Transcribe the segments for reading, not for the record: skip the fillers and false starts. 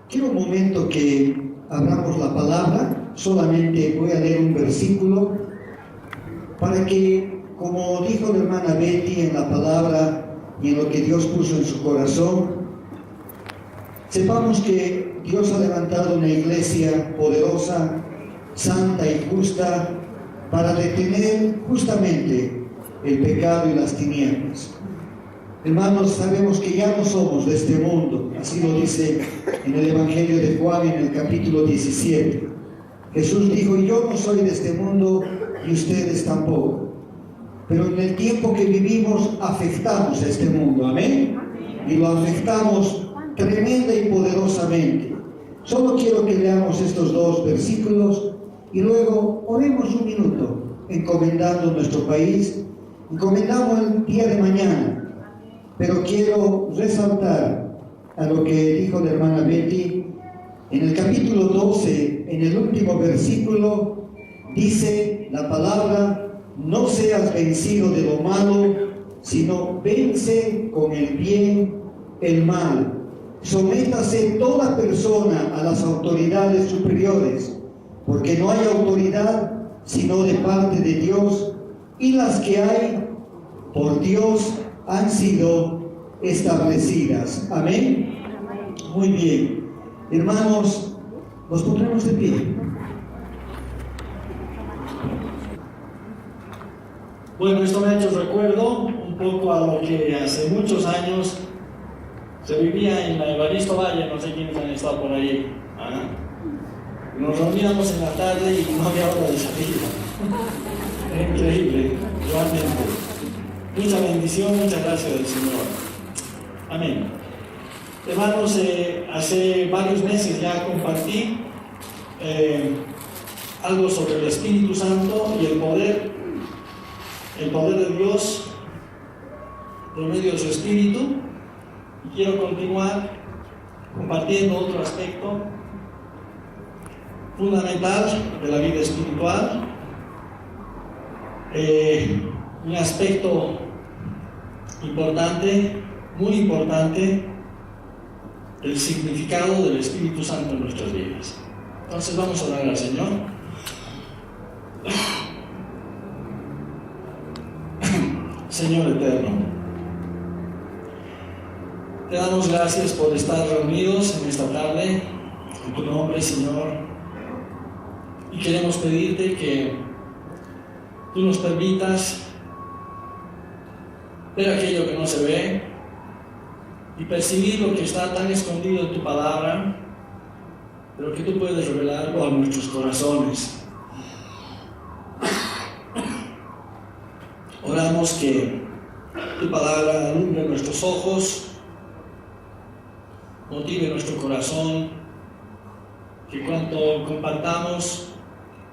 Quiero un momento que abramos la palabra. Solamente voy a leer un versículo para que, como dijo la hermana Betty en la palabra y en lo que Dios puso en su corazón, sepamos que Dios ha levantado una iglesia poderosa, santa y justa para detener justamente el pecado y las tinieblas. Hermanos, sabemos que ya no somos de este mundo, así lo dice en el Evangelio de Juan en el capítulo 17. Jesús dijo: yo no soy de este mundo y ustedes tampoco. Pero en el tiempo que vivimos afectamos a este mundo, amén. Y lo afectamos tremenda y poderosamente. Solo quiero que leamos estos dos versículos y luego oremos un minuto, encomendando nuestro país, encomendamos el día de mañana. Pero quiero resaltar a lo que dijo la hermana Betty. En el capítulo 12, en el último versículo, dice la palabra: no seas vencido de lo malo, sino vence con el bien el mal. Sométase toda persona a las autoridades superiores, porque no hay autoridad sino de parte de Dios, y las que hay por Dios han sido establecidas. Amén. Muy bien, hermanos, nos pondremos de pie. Bueno, esto me ha hecho recuerdo un poco a lo que hace muchos años se vivía en la Evaristo Valle. No sé quiénes han estado por ahí. Nos reuníamos en la tarde y no había hora de salida. Era increíble, realmente. Mucha bendición, muchas gracias del Señor. Amén. Hermanos, hace varios meses ya compartí algo sobre el Espíritu Santo y el poder de Dios por medio de su Espíritu. Y quiero continuar compartiendo otro aspecto fundamental de la vida espiritual, un aspecto importante, muy importante, el significado del Espíritu Santo en nuestras vidas. Entonces vamos a orar al Señor. Señor eterno, te damos gracias por estar reunidos en esta tarde en tu nombre, Señor, y queremos pedirte que tú nos permitas ver aquello que no se ve y percibir lo que está tan escondido en tu palabra, pero que tú puedes revelarlo a nuestros corazones. Oramos que tu palabra alumbre nuestros ojos, motive nuestro corazón, que cuando compartamos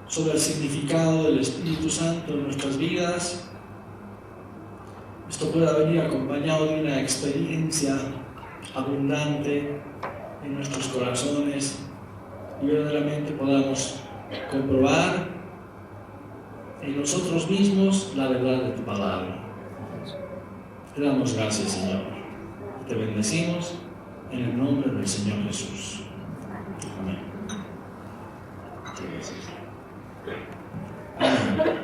sobre el significado del Espíritu Santo en nuestras vidas, esto pueda venir acompañado de una experiencia abundante en nuestros corazones y verdaderamente podamos comprobar en nosotros mismos la verdad de tu palabra. Te damos gracias, Señor. Te bendecimos en el nombre del Señor Jesús. Amén. Amén.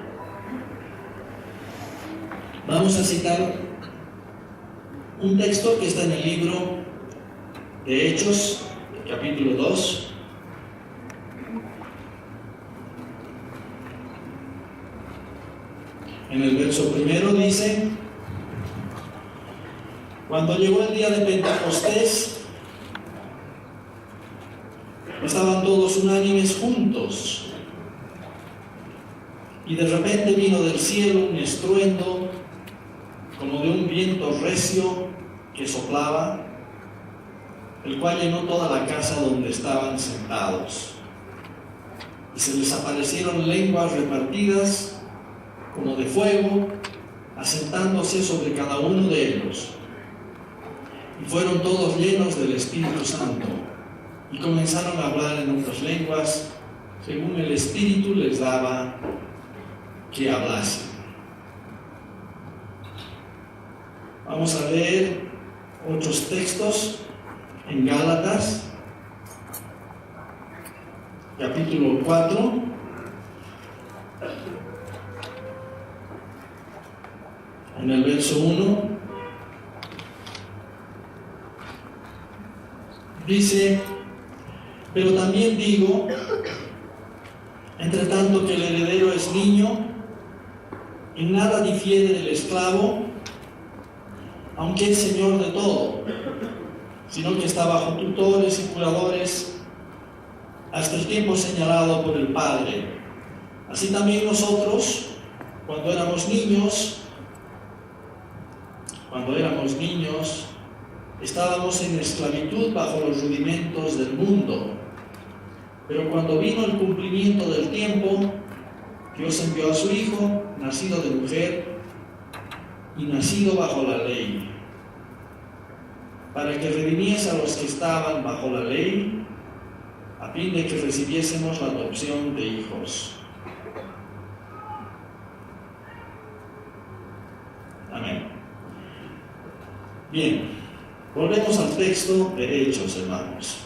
Vamos a citar un texto que está en el libro de Hechos, capítulo 2. En el verso primero dice: cuando llegó el día de Pentecostés, estaban todos unánimes juntos, y de repente vino del cielo un estruendo como de un viento recio que soplaba, el cual llenó toda la casa donde estaban sentados, y se les aparecieron lenguas repartidas como de fuego, asentándose sobre cada uno de ellos. Y fueron todos llenos del Espíritu Santo, y comenzaron a hablar en otras lenguas, según el Espíritu les daba que hablasen. Vamos a leer otros textos en Gálatas, capítulo 4, en el verso 1, dice: pero también digo, entre tanto que el heredero es niño, en nada difiere del esclavo, aunque es señor de todo, sino que está bajo tutores y curadores hasta el tiempo señalado por el Padre. Así también nosotros, cuando éramos niños, estábamos en esclavitud bajo los rudimentos del mundo. Pero cuando vino el cumplimiento del tiempo, Dios envió a su Hijo, nacido de mujer y nacido bajo la ley, para que redimiese a los que estaban bajo la ley, a fin de que recibiésemos la adopción de hijos. Amén. Bien, volvemos al texto de Hechos, hermanos.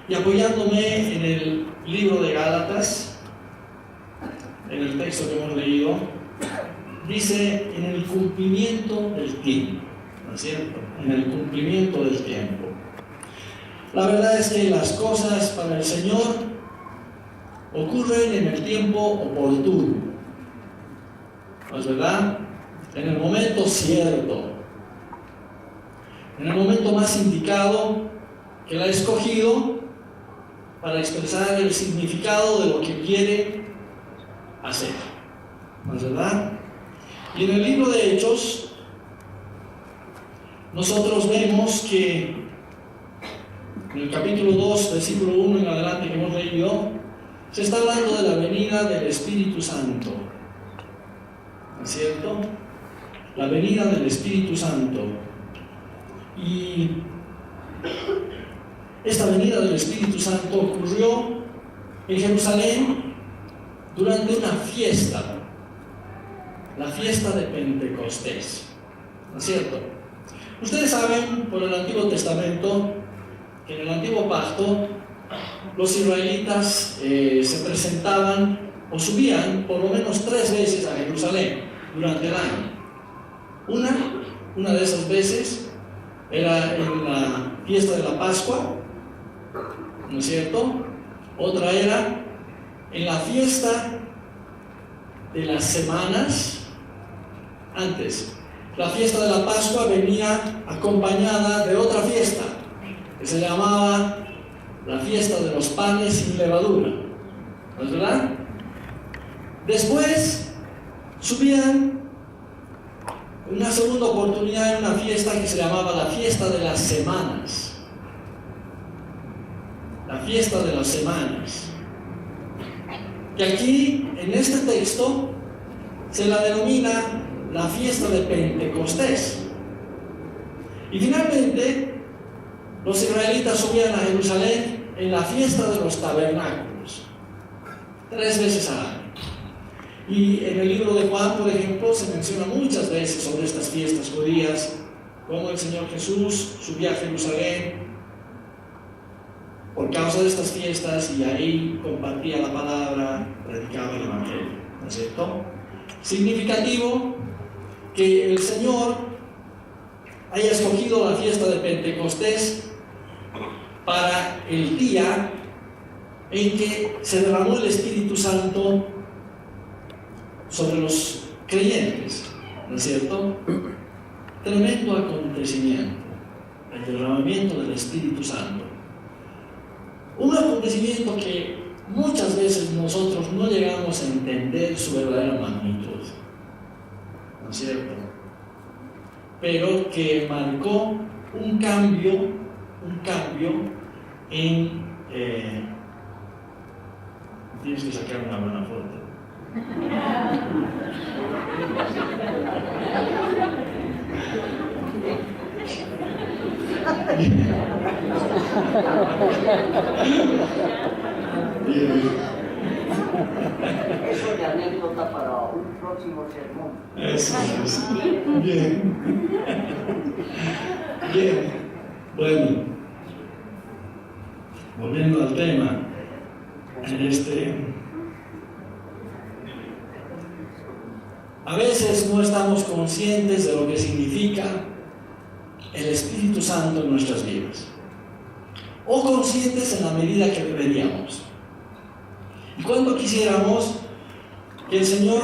Y apoyándome en el libro de Gálatas, en el texto que hemos leído, dice: en el cumplimiento del tiempo, ¿no es cierto? En el cumplimiento del tiempo. La verdad es que las cosas para el Señor ocurren en el tiempo oportuno, ¿no es verdad? En el momento cierto, en el momento más indicado que Él ha escogido para expresar el significado de lo que quiere hacer, ¿no es verdad? Y en el libro de Hechos nosotros vemos que en el capítulo 2, versículo 1 en adelante que hemos leído, se está hablando de la venida del Espíritu Santo, ¿no es cierto? La venida del Espíritu Santo. Y esta venida del Espíritu Santo ocurrió en Jerusalén durante una fiesta, la fiesta de Pentecostés, ¿no es cierto? Ustedes saben por el Antiguo Testamento que en el Antiguo Pacto los israelitas se presentaban o subían por lo menos 3 veces a Jerusalén durante el año. Una de esas veces era en la fiesta de la Pascua, ¿no es cierto? Otra era en la fiesta de las semanas antes. La fiesta de la Pascua venía acompañada de otra fiesta que se llamaba la fiesta de los panes sin levadura, ¿no es verdad? Después subían una segunda oportunidad en una fiesta que se llamaba la fiesta de las semanas. La fiesta de las semanas. Y aquí, en este texto, se la denomina la fiesta de Pentecostés. Y finalmente, los israelitas subían a Jerusalén en la fiesta de los tabernáculos, 3 veces al año. Y en el libro de Juan, por ejemplo, se menciona muchas veces sobre estas fiestas judías, cómo el Señor Jesús subía a Jerusalén por causa de estas fiestas y ahí compartía la palabra, predicaba el Evangelio, ¿no es cierto? Significativo que el Señor haya escogido la fiesta de Pentecostés para el día en que se derramó el Espíritu Santo sobre los creyentes, ¿no es cierto? Tremendo acontecimiento, el derramamiento del Espíritu Santo. Un acontecimiento que muchas veces nosotros no llegamos a entender su verdadera magnitud, ¿no es cierto? Pero que marcó un cambio en... tienes que sacar una buena foto. Eso de anécdota para un próximo sermón. Eso. Bien. Bien. Bueno. volviendo al tema, a veces no estamos conscientes de lo que significa el Espíritu Santo en nuestras vidas, o conscientes en la medida que deberíamos. Y cuando quisiéramos que el Señor,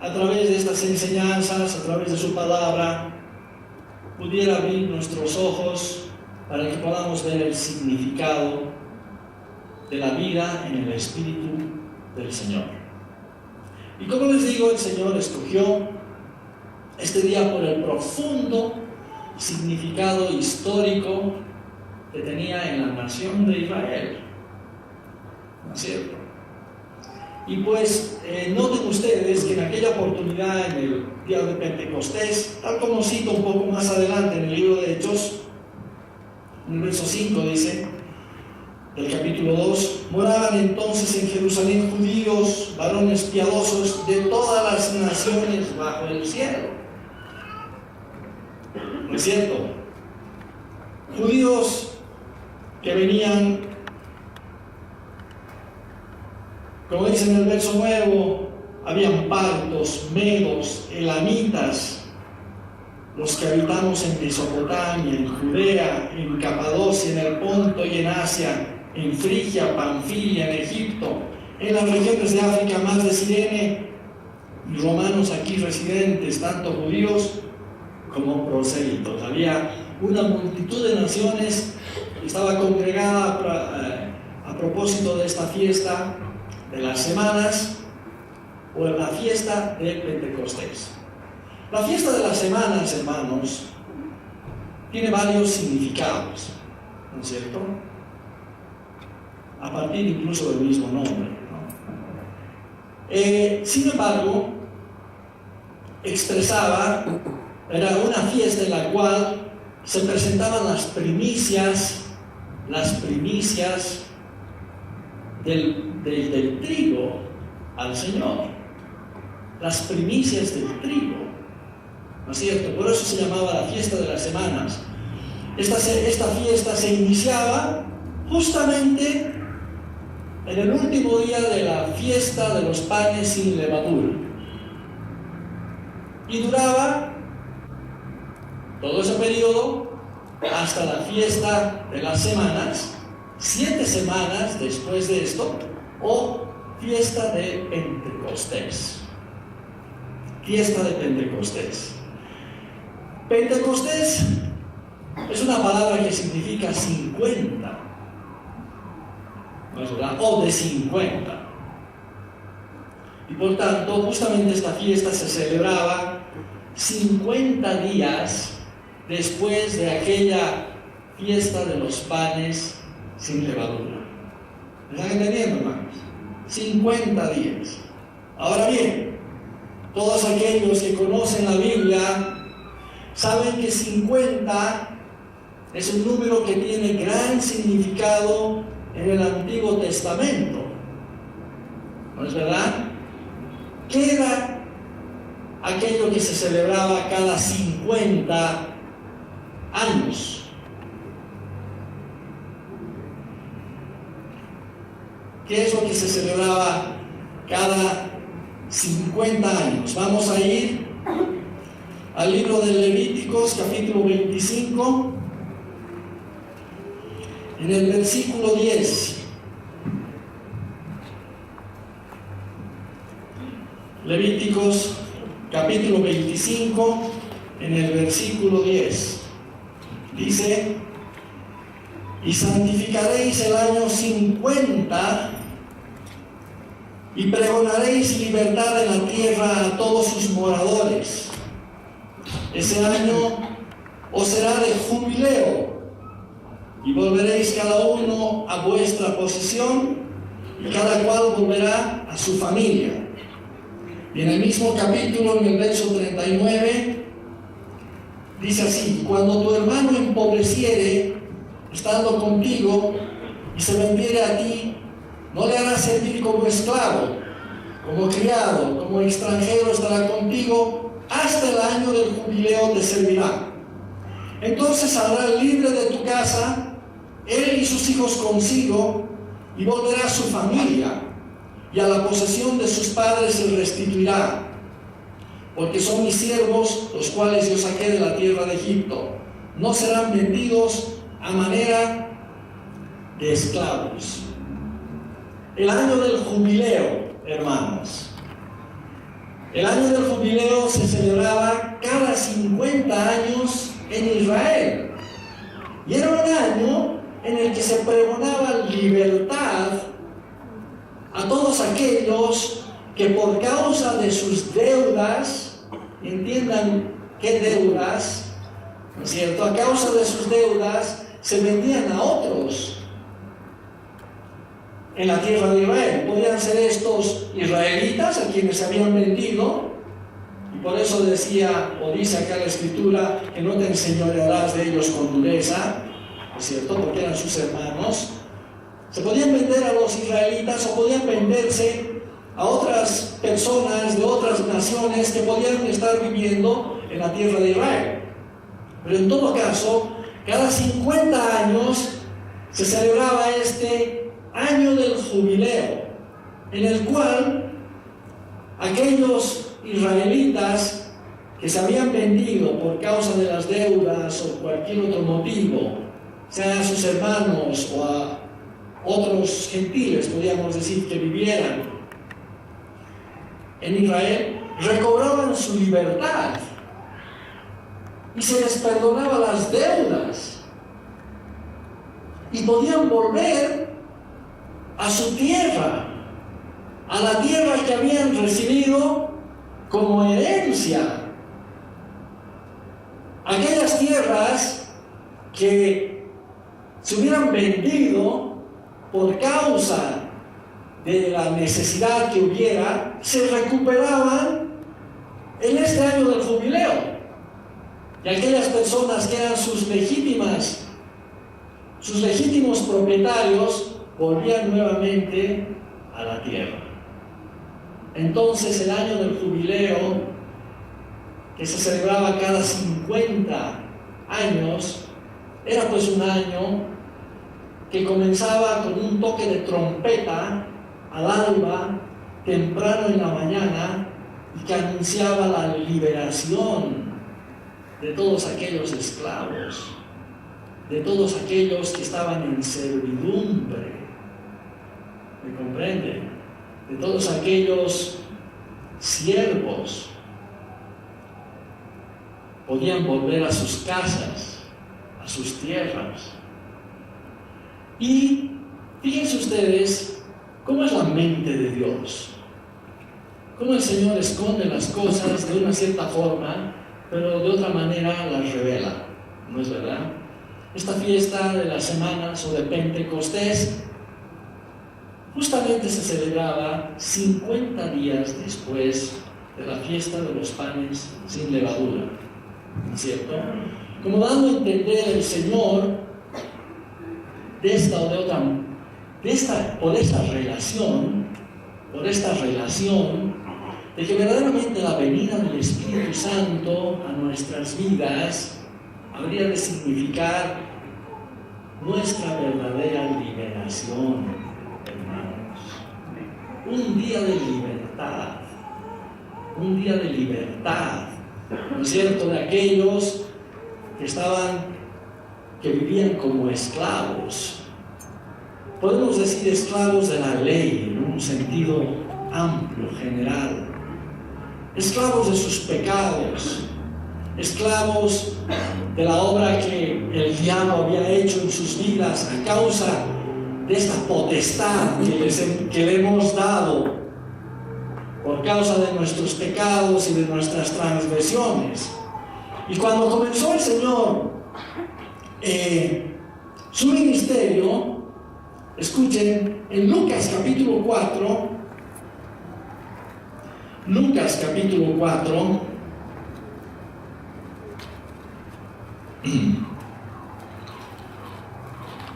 a través de estas enseñanzas, a través de su palabra, pudiera abrir nuestros ojos para que podamos ver el significado de la vida en el Espíritu del Señor. Y como les digo, el Señor escogió este día por el profundo significado histórico que tenía en la nación de Israel. ¿No es cierto? Y pues noten ustedes que en aquella oportunidad, en el día de Pentecostés, tal como cito un poco más adelante en el libro de Hechos, en el verso 5 dice, del capítulo 2, moraban entonces en Jerusalén judíos, varones piadosos de todas las naciones bajo el cielo. ¿No es cierto? Judíos que venían, como dice en el verso 9, habían partos, medos, elamitas, los que habitamos en Mesopotamia, en Judea, en Capadocia, en el Ponto y en Asia, en Frigia, Panfilia, en Egipto, en las regiones de África más de Cirene, y romanos aquí residentes, tanto judíos como prosélitos. Había una multitud de naciones que estaba congregada a propósito de esta fiesta de las semanas, o la fiesta de Pentecostés. La fiesta de las semanas, hermanos, tiene varios significados, ¿no es cierto? A partir incluso del mismo nombre, ¿no? Sin embargo, era una fiesta en la cual se presentaban las primicias del trigo al Señor, las primicias del trigo, ¿no es cierto? Por eso se llamaba la fiesta de las semanas. Esta fiesta se iniciaba justamente en el último día de la fiesta de los panes sin levadura y duraba todo ese periodo hasta la fiesta de las semanas, 7 semanas después de esto, o fiesta de Pentecostés. Fiesta de Pentecostés. Pentecostés es una palabra que significa 50, ¿no es verdad? O de 50. Y por tanto, justamente esta fiesta se celebraba 50 días después de aquella fiesta de los panes sin levadura. ¿Me están entendiendo, hermanos? 50 días. Ahora bien, todos aquellos que conocen la Biblia saben que 50 es un número que tiene gran significado en el Antiguo Testamento. ¿No es verdad? ¿Qué era aquello que se celebraba cada 50 años? ¿Qué es lo que se celebraba cada 50 años? Vamos a ir al libro de Levíticos, capítulo 25, en el versículo 10. Levíticos, capítulo 25, en el versículo 10. Dice: y santificaréis el año 50 y pregonaréis libertad en la tierra a todos sus moradores. Ese año os será de jubileo y volveréis cada uno a vuestra posesión y cada cual volverá a su familia. Y en el mismo capítulo, en el verso 39, dice así: cuando tu hermano empobreciere estando contigo y se vendiere a ti, no le harás servir como esclavo, como criado, como extranjero estará contigo, hasta el año del jubileo te servirá. Entonces saldrá libre de tu casa él y sus hijos consigo, y volverá a su familia, y a la posesión de sus padres se restituirá, porque son mis siervos, los cuales yo saqué de la tierra de Egipto. No serán vendidos a manera de esclavos. El año del jubileo, hermanos. El año del jubileo se celebraba cada 50 años en Israel. Y era un año en el que se pregonaba libertad a todos aquellos que por causa de sus deudas, entiendan qué deudas, ¿no es cierto? A causa de sus deudas se vendían a otros en la tierra de Israel. Podían ser estos israelitas a quienes se habían vendido, y por eso decía, o dice acá la Escritura, que no te enseñorearás de ellos con dureza, ¿no es cierto? Porque eran sus hermanos. Se podían vender a los israelitas o podían venderse a otras personas de otras naciones que podían estar viviendo en la tierra de Israel. Pero en todo caso, cada 50 años se celebraba este año del jubileo, en el cual aquellos israelitas que se habían vendido por causa de las deudas o cualquier otro motivo, sea a sus hermanos o a otros gentiles, podríamos decir, que vivieran en Israel, recobraban su libertad y se les perdonaba las deudas y podían volver a su tierra, a la tierra que habían recibido como herencia. Aquellas tierras que se hubieran vendido por causa de la necesidad que hubiera, se recuperaban en este año del jubileo. Y aquellas personas que eran sus legítimos propietarios, volvían nuevamente a la tierra. Entonces el año del jubileo, que se celebraba cada 50 años, era pues un año que comenzaba con un toque de trompeta al alba, temprano en la mañana, y que anunciaba la liberación de todos aquellos esclavos, de todos aquellos que estaban en servidumbre. ¿Me comprenden? De todos aquellos siervos podían volver a sus casas, a sus tierras. Y fíjense ustedes cómo es la mente de Dios, cómo el Señor esconde las cosas de una cierta forma, pero de otra manera las revela, ¿no es verdad? Esta fiesta de las semanas o de Pentecostés justamente se celebraba 50 días después de la fiesta de los panes sin levadura, ¿no es cierto? Como dando a entender el Señor de esta o de otra, por esta relación, de que verdaderamente la venida del Espíritu Santo a nuestras vidas habría de significar nuestra verdadera liberación, hermanos. Un día de libertad, ¿no es cierto?, de aquellos que vivían como esclavos. Podemos decir esclavos de la ley en un sentido amplio, general. Esclavos de sus pecados, esclavos de la obra que el diablo había hecho en sus vidas a causa de esta potestad que le hemos dado por causa de nuestros pecados y de nuestras transgresiones. Y cuando comenzó el Señor su ministerio, escuchen, en Lucas capítulo 4,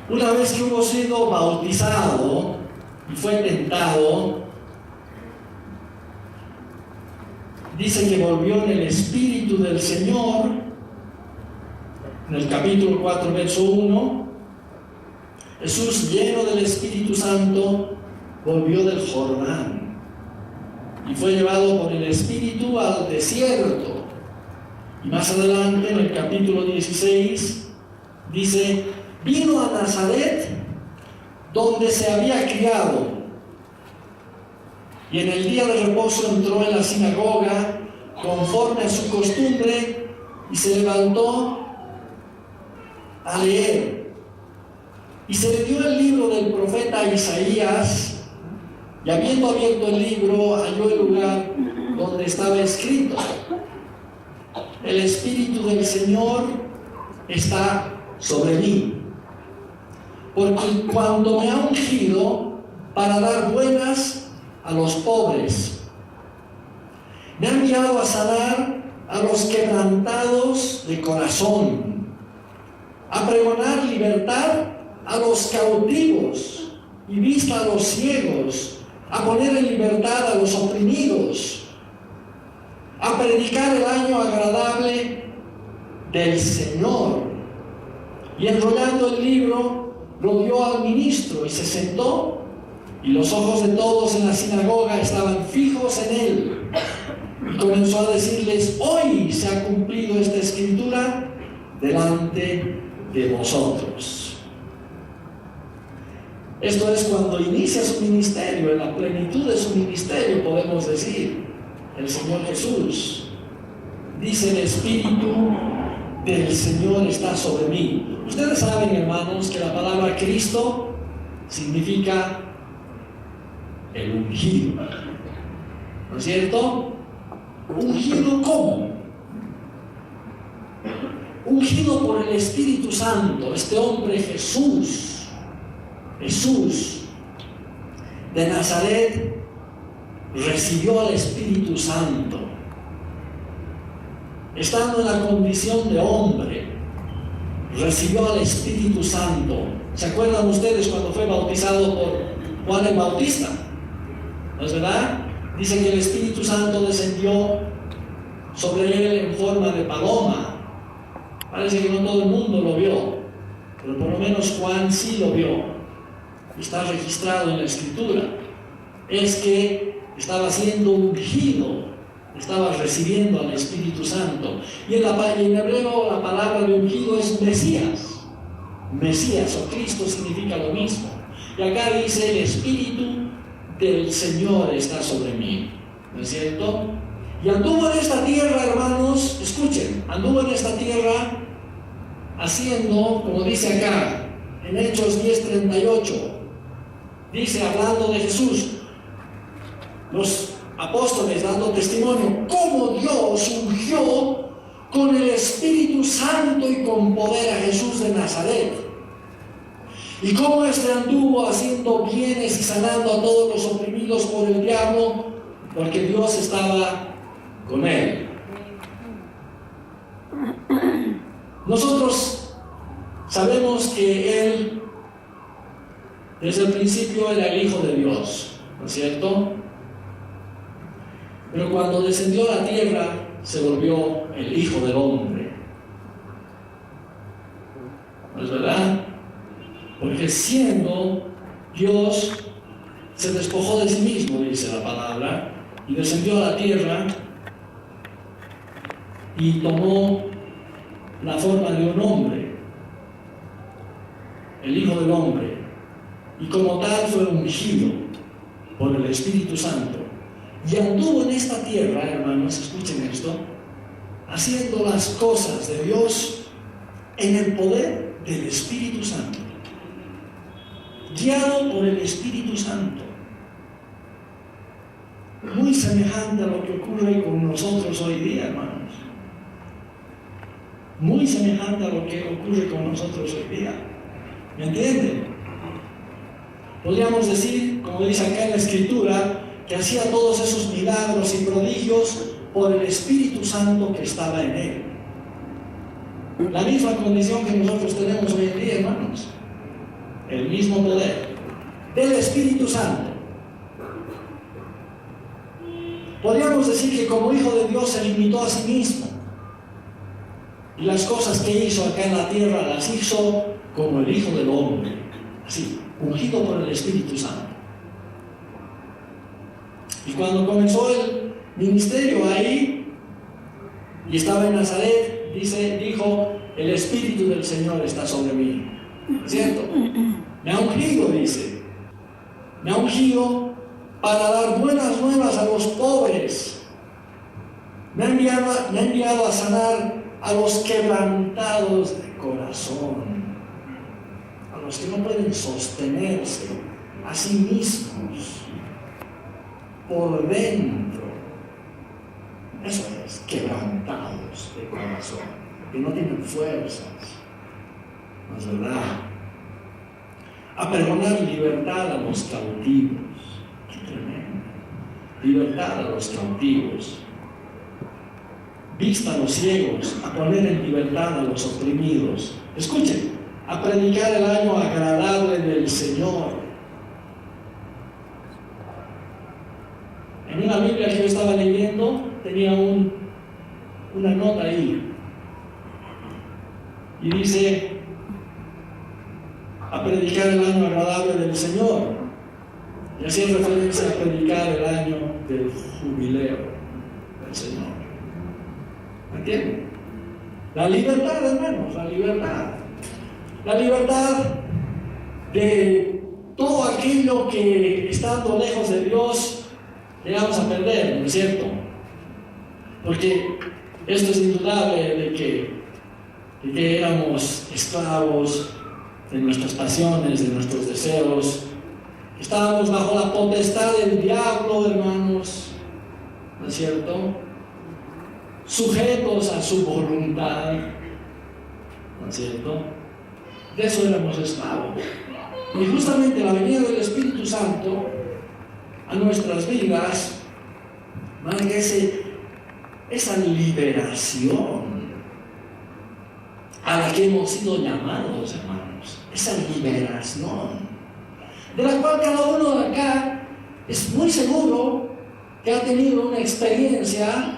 una vez que hubo sido bautizado y fue tentado, dice que volvió en el Espíritu del Señor, en el capítulo 4, verso 1, Jesús, lleno del Espíritu Santo, volvió del Jordán y fue llevado por el Espíritu al desierto. Y más adelante, en el capítulo 16, dice: vino a Nazaret, donde se había criado, y en el día de reposo entró en la sinagoga conforme a su costumbre y se levantó a leer. Y se le dio el libro del profeta Isaías, y habiendo abierto el libro, halló el lugar donde estaba escrito: el Espíritu del Señor está sobre mí, porque cuando me ha ungido para dar buenas a los pobres, me ha enviado a sanar a los quebrantados de corazón, a pregonar libertad a los cautivos y vista a los ciegos, a poner en libertad a los oprimidos, a predicar el año agradable del Señor. Y enrollando el libro, lo dio al ministro y se sentó, y los ojos de todos en la sinagoga estaban fijos en él. Y comenzó a decirles: hoy se ha cumplido esta escritura delante de vosotros. Esto es cuando inicia su ministerio, en la plenitud de su ministerio, podemos decir, el Señor Jesús. Dice: el Espíritu del Señor está sobre mí. Ustedes saben, hermanos, que la palabra Cristo significa el ungido, ¿no es cierto? ¿Ungido cómo? Ungido por el Espíritu Santo. Este hombre Jesús de Nazaret recibió al Espíritu Santo. Estando en la condición de hombre, recibió al Espíritu Santo. ¿Se acuerdan ustedes cuando fue bautizado por Juan el Bautista? ¿No es verdad? Dice que el Espíritu Santo descendió sobre él en forma de paloma. Parece que no todo el mundo lo vio, pero por lo menos Juan sí lo vio. Está registrado en la Escritura. Es que estaba siendo ungido, estaba recibiendo al Espíritu Santo. Y en hebreo la palabra de ungido es Mesías. Mesías o Cristo significa lo mismo. Y acá dice: el Espíritu del Señor está sobre mí, ¿no es cierto? Y anduvo en esta tierra, hermanos, escuchen, anduvo en esta tierra haciendo, como dice acá, en Hechos 10:38, dice, hablando de Jesús, los apóstoles dando testimonio, cómo Dios ungió con el Espíritu Santo y con poder a Jesús de Nazaret, y cómo éste anduvo haciendo bienes y sanando a todos los oprimidos por el diablo, porque Dios estaba con él. Nosotros sabemos que él desde el principio era el Hijo de Dios, ¿no es cierto? Pero cuando descendió a la tierra se volvió el Hijo del Hombre, ¿no es verdad? Porque siendo Dios se despojó de sí mismo, dice la palabra, y descendió a la tierra y tomó la forma de un hombre, el Hijo del Hombre, y como tal fue ungido por el Espíritu Santo. Y anduvo en esta tierra, hermanos, escuchen esto, haciendo las cosas de Dios en el poder del Espíritu Santo, guiado por el Espíritu Santo. Muy semejante a lo que ocurre con nosotros hoy día, hermanos. Muy semejante a lo que ocurre con nosotros hoy día. ¿Me entienden? Podríamos decir, como dice acá en la Escritura, que hacía todos esos milagros y prodigios por el Espíritu Santo que estaba en él. La misma condición que nosotros tenemos hoy en día, hermanos. El mismo poder del Espíritu Santo. Podríamos decir que como Hijo de Dios se limitó a sí mismo. Y las cosas que hizo acá en la tierra las hizo como el Hijo del Hombre. así, ungido por el Espíritu Santo. Y cuando comenzó el ministerio ahí, y estaba en Nazaret, dijo, el Espíritu del Señor está sobre mí. ¿Cierto? Me ha ungido, dice. Me ha ungido para dar buenas nuevas a los pobres. Me ha enviado a sanar a los quebrantados de corazón, a los que no pueden sostenerse a sí mismos por dentro. Eso es, quebrantados de corazón, que no tienen fuerzas. ¿No es verdad? A pregonar libertad a los cautivos. Qué tremendo. Libertad a los cautivos. Vista a los ciegos, a poner en libertad a los oprimidos. Escuchen, a predicar el año agradable del Señor. En una Biblia que yo estaba leyendo, tenía una nota ahí. Y dice, a predicar el año agradable del Señor. Y hacía referencia a predicar el año del jubileo del Señor. ¿Me entienden? La libertad, hermanos, la libertad. La libertad de todo aquello que, estando lejos de Dios, llegamos a perder, ¿no es cierto? Porque esto es indudable de que éramos esclavos de nuestras pasiones, de nuestros deseos. Estábamos bajo la potestad del diablo, hermanos, ¿no es cierto? Sujetos a su voluntad, ¿no es cierto? De eso éramos esclavos. Y justamente la venida del Espíritu Santo a nuestras vidas marca esa liberación a la que hemos sido llamados, hermanos. Esa liberación, de la cual cada uno de acá es muy seguro que ha tenido una experiencia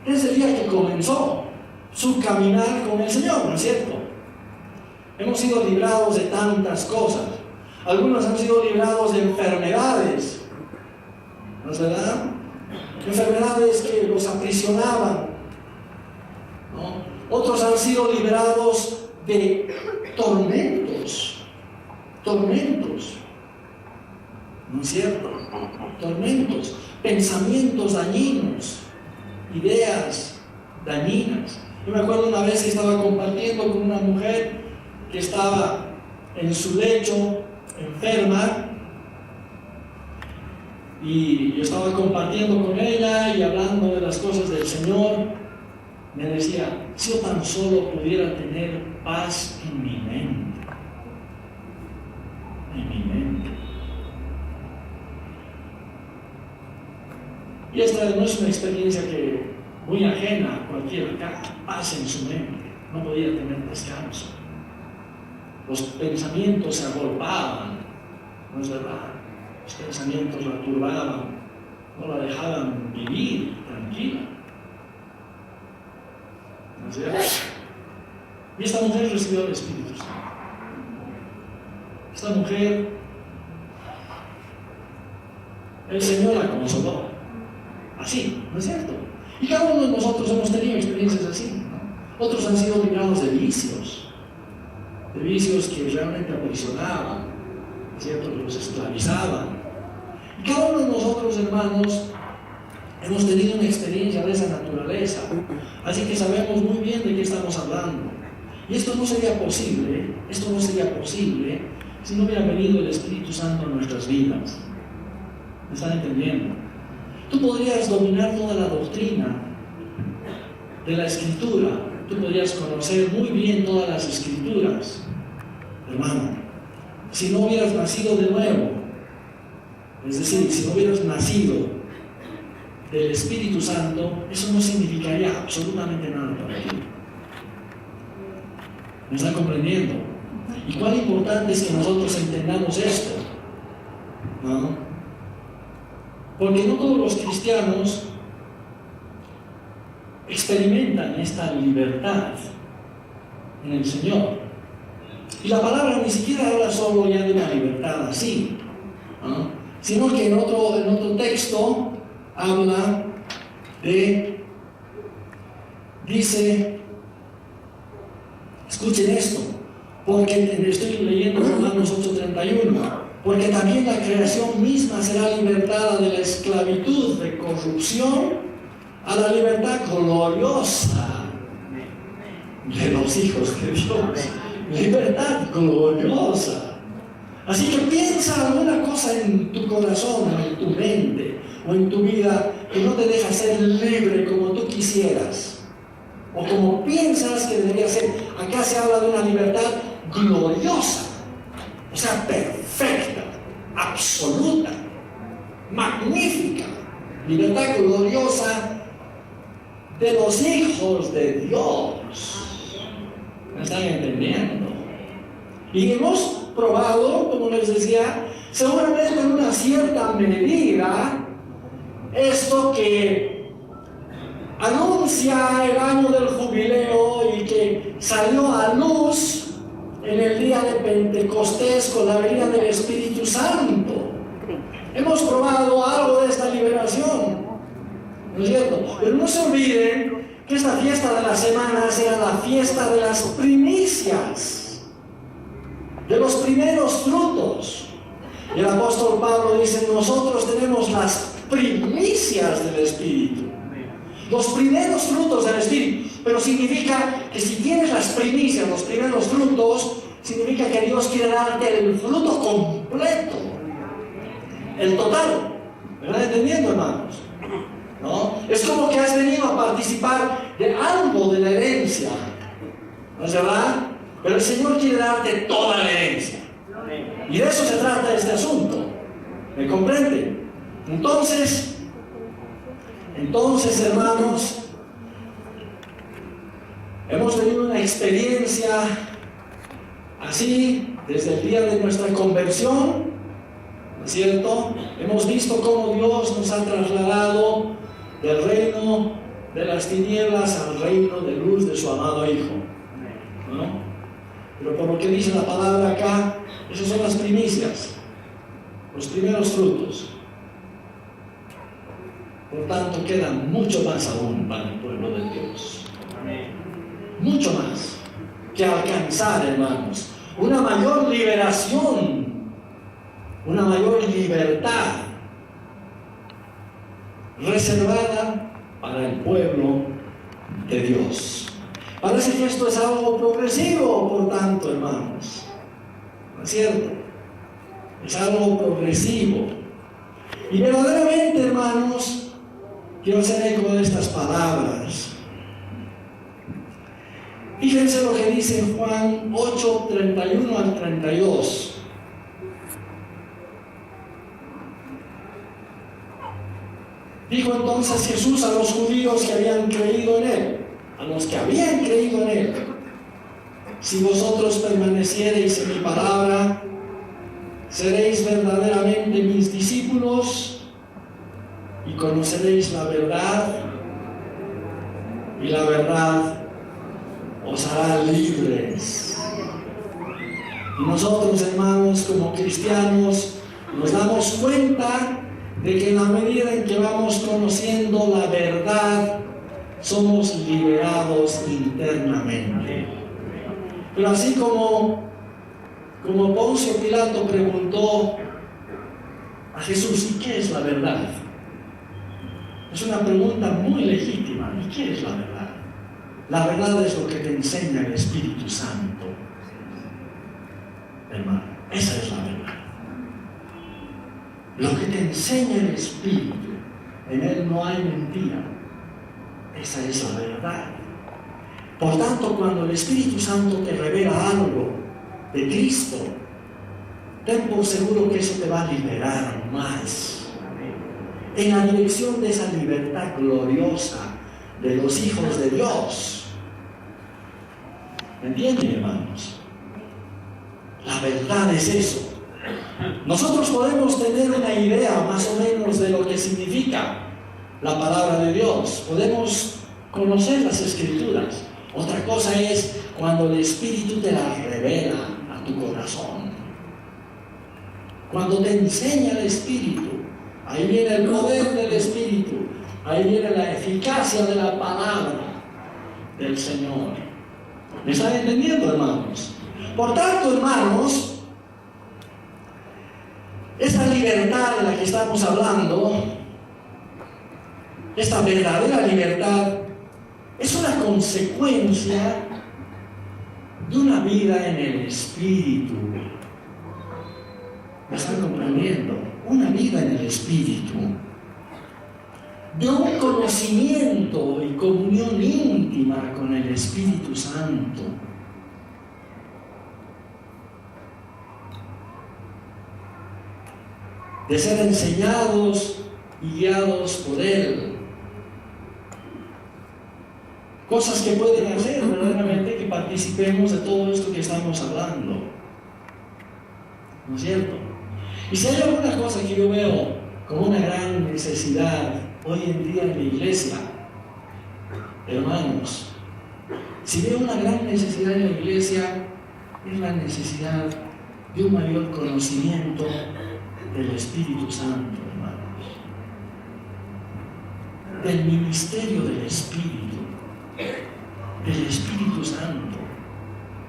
desde el día que comenzó su caminar con el Señor, ¿no es cierto? Hemos sido librados de tantas cosas. Algunos han sido librados de enfermedades, ¿no es verdad? Enfermedades que los aprisionaban, ¿no? Otros han sido liberados de tormentos, ¿no es cierto? Tormentos, pensamientos dañinos, ideas dañinas. Yo me acuerdo una vez que estaba compartiendo con una mujer que estaba en su lecho, enferma, y yo estaba compartiendo con ella y hablando de las cosas del Señor. Me decía, si yo tan solo pudiera tener paz en mi mente, Y esta no es una experiencia que muy ajena a cualquiera acá, paz en su mente, no podía tener descanso. Los pensamientos se agolpaban, ¿no es verdad? Los pensamientos la turbaban, no la dejaban vivir tranquila. ¿No es cierto? Y esta mujer recibió el Espíritu Santo. Esta mujer, el Señor la consoló. Así, ¿no es cierto? Y cada uno de nosotros hemos tenido experiencias así, ¿no? Otros han sido librados de vicios que realmente aprisionaban, ¿no es cierto? Que los esclavizaban. Y cada uno de nosotros, hermanos, hemos tenido una experiencia de esa naturaleza, así que sabemos muy bien de qué estamos hablando. Y esto no sería posible si no hubiera venido el Espíritu Santo a nuestras vidas. ¿Me están entendiendo? Tú podrías dominar toda la doctrina de la Escritura, tú podrías conocer muy bien todas las Escrituras, hermano, si no hubieras nacido de nuevo, es decir, si no hubieras nacido del Espíritu Santo, eso no significaría absolutamente nada para ti. ¿Me están comprendiendo? Y cuán importante es que nosotros entendamos esto, ¿no? Porque no todos los cristianos experimentan esta libertad en el Señor. Y la palabra ni siquiera habla solo ya de una libertad así, ¿no? Sino que en otro texto habla dice, escuchen esto, porque estoy leyendo Romanos 8:31, porque también la creación misma será libertada de la esclavitud de corrupción a la libertad gloriosa de los hijos de Dios. Libertad gloriosa. Así que piensa alguna cosa en tu corazón, o en tu mente, o en tu vida, que no te deja ser libre como tú quisieras, o como piensas que debería ser. Acá se habla de una libertad gloriosa, o sea, perfecta, absoluta, magnífica, libertad gloriosa de los hijos de Dios. ¿Me están entendiendo? Y hemos probado, como les decía, seguramente en una cierta medida, esto que anuncia el año del jubileo y que salió a luz en el día de Pentecostés con la venida del Espíritu Santo. Hemos probado algo de esta liberación, ¿no es cierto? Pero no se olviden que esta fiesta de las semanas era la fiesta de las primicias, de los primeros frutos. Y el apóstol Pablo dice, nosotros tenemos las primicias del Espíritu, los primeros frutos del Espíritu. Pero significa que si tienes las primicias, los primeros frutos, significa que Dios quiere darte el fruto completo, el total. ¿Me van entendiendo, hermanos? ¿No? Es como que has venido a participar de algo de la herencia, ¿no es verdad? Pero el Señor quiere darte toda la herencia. Y de eso se trata este asunto. ¿Me comprende? Entonces, hermanos, hemos tenido una experiencia así desde el día de nuestra conversión, ¿no es cierto? Hemos visto cómo Dios nos ha trasladado del reino de las tinieblas al reino de luz de su amado Hijo, ¿no? Pero por lo que dice la palabra acá, esas son las primicias, los primeros frutos. Por tanto, queda mucho más aún para el pueblo de Dios. Mucho más que alcanzar, hermanos. Una mayor liberación, una mayor libertad reservada para el pueblo de Dios. Parece que esto es algo progresivo, por tanto, hermanos. ¿No es cierto? Es algo progresivo. Y verdaderamente, hermanos, quiero hacer eco de estas palabras. Fíjense lo que dice en Juan 8, 31 al 32. Dijo entonces Jesús a los judíos que habían creído en Él, a los que habían creído en Él: si vosotros permaneciereis en mi palabra, seréis verdaderamente mis discípulos y conoceréis la verdad, y la verdad os hará libres. Y nosotros, hermanos, como cristianos, nos damos cuenta de que en la medida en que vamos conociendo la verdad, somos liberados internamente. Pero así como Poncio Pilato preguntó a Jesús, ¿y qué es la verdad? Es una pregunta muy legítima. ¿Y qué es la verdad? La verdad es lo que te enseña el Espíritu Santo, hermano. Esa es la verdad. Lo que te enseña el Espíritu, en Él no hay mentira. Esa es la verdad. Por tanto, cuando el Espíritu Santo te revela algo de Cristo, ten por seguro que eso te va a liberar más en la dirección de esa libertad gloriosa de los hijos de Dios. ¿Me entienden, hermanos? La verdad es eso. Nosotros podemos tener una idea más o menos de lo que significa la palabra de Dios. Podemos conocer las Escrituras. Otra cosa es cuando el Espíritu te las revela a tu corazón. Cuando te enseña el Espíritu, ahí viene el poder del Espíritu, ahí viene la eficacia de la palabra del Señor. ¿Me están entendiendo, hermanos? Por tanto, hermanos, esta libertad de la que estamos hablando, esta verdadera libertad, es una consecuencia de una vida en el Espíritu. ¿Me están comprendiendo? Una vida en el Espíritu. De un conocimiento y comunión íntima con el Espíritu Santo. De ser enseñados y guiados por Él. Cosas que pueden hacer verdaderamente que participemos de todo esto que estamos hablando. ¿No es cierto? Y si hay alguna cosa que yo veo como una gran necesidad hoy en día en la iglesia, hermanos, si veo una gran necesidad en la iglesia, es la necesidad de un mayor conocimiento del Espíritu Santo, hermanos. Del ministerio del Espíritu Santo.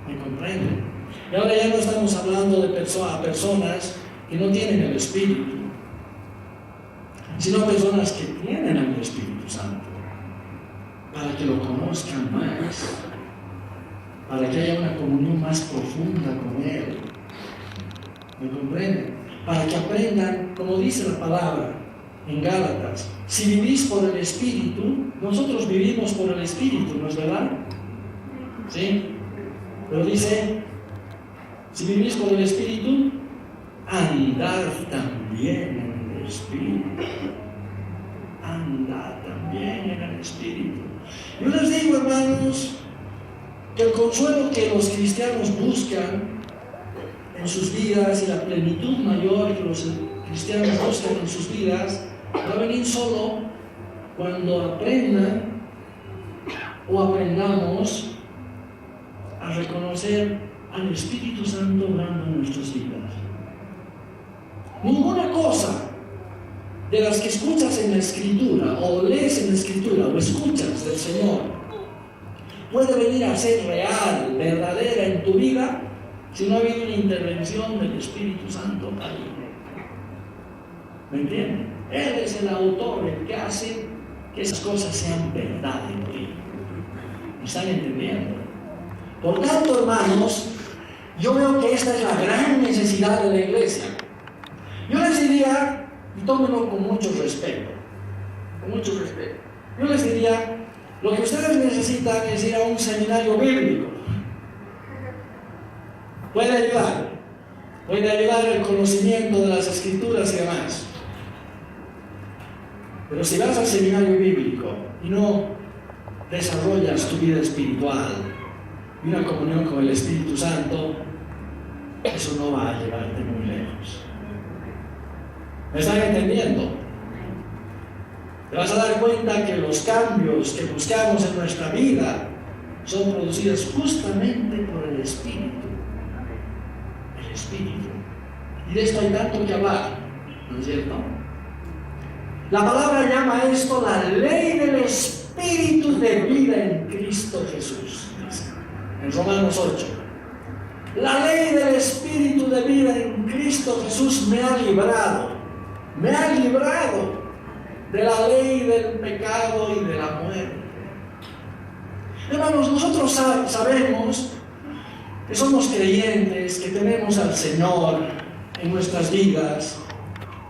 ¿Me comprenden? Y ahora ya no estamos hablando de personas que no tienen el Espíritu, sino personas que tienen el Espíritu Santo, para que lo conozcan más, para que haya una comunión más profunda con Él. ¿Me comprenden? Para que aprendan, como dice la palabra en Gálatas, si vivís por el Espíritu, nosotros vivimos por el Espíritu, ¿no es verdad? ¿Sí? Pero dice, si vivís por el Espíritu, andad también en el Espíritu. Andad también en el Espíritu. Yo les digo, hermanos, que el consuelo que los cristianos buscan en sus vidas y la plenitud mayor que los cristianos buscan en sus vidas va a venir solo cuando aprendan o aprendamos a reconocer al Espíritu Santo obrando en nuestras vidas. Ninguna cosa de las que escuchas en la Escritura o lees en la Escritura o escuchas del Señor puede venir a ser real, verdadera en tu vida si no ha habido una intervención del Espíritu Santo ahí. ¿Me entienden? Él es el autor, el que hace que esas cosas sean verdad en ti. ¿Me están entendiendo? Por tanto, hermanos, yo veo que esta es la gran necesidad de la iglesia. Yo les diría, y tómenlo con mucho respeto, yo les diría, lo que ustedes necesitan es ir a un seminario bíblico. Puede ayudar el conocimiento de las Escrituras y demás. Pero si vas al seminario bíblico y no desarrollas tu vida espiritual y una comunión con el Espíritu Santo, eso no va a llevarte muy lejos. ¿Me están entendiendo? Te vas a dar cuenta que los cambios que buscamos en nuestra vida son producidos justamente por el Espíritu. El Espíritu. Y de esto hay tanto que hablar, ¿no es cierto? La palabra llama a esto la ley del Espíritu de vida en Cristo Jesús. En Romanos 8. La ley del Espíritu de vida en Cristo Jesús me ha librado de la ley del pecado y de la muerte. Hermanos, nosotros sabemos que somos creyentes, que tenemos al Señor en nuestras vidas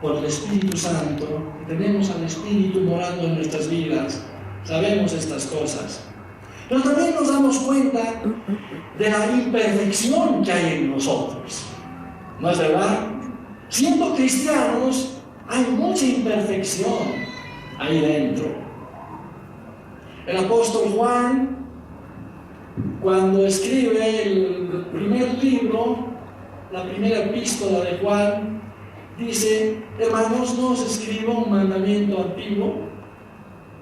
por el Espíritu Santo, que tenemos al Espíritu morando en nuestras vidas. Sabemos estas cosas. Pero también nos damos cuenta de la imperfección que hay en nosotros. ¿No es verdad? Siendo cristianos, hay mucha imperfección ahí dentro. El apóstol Juan, cuando escribe el primer libro, la primera epístola de Juan, dice: hermanos, no os escribo un mandamiento antiguo,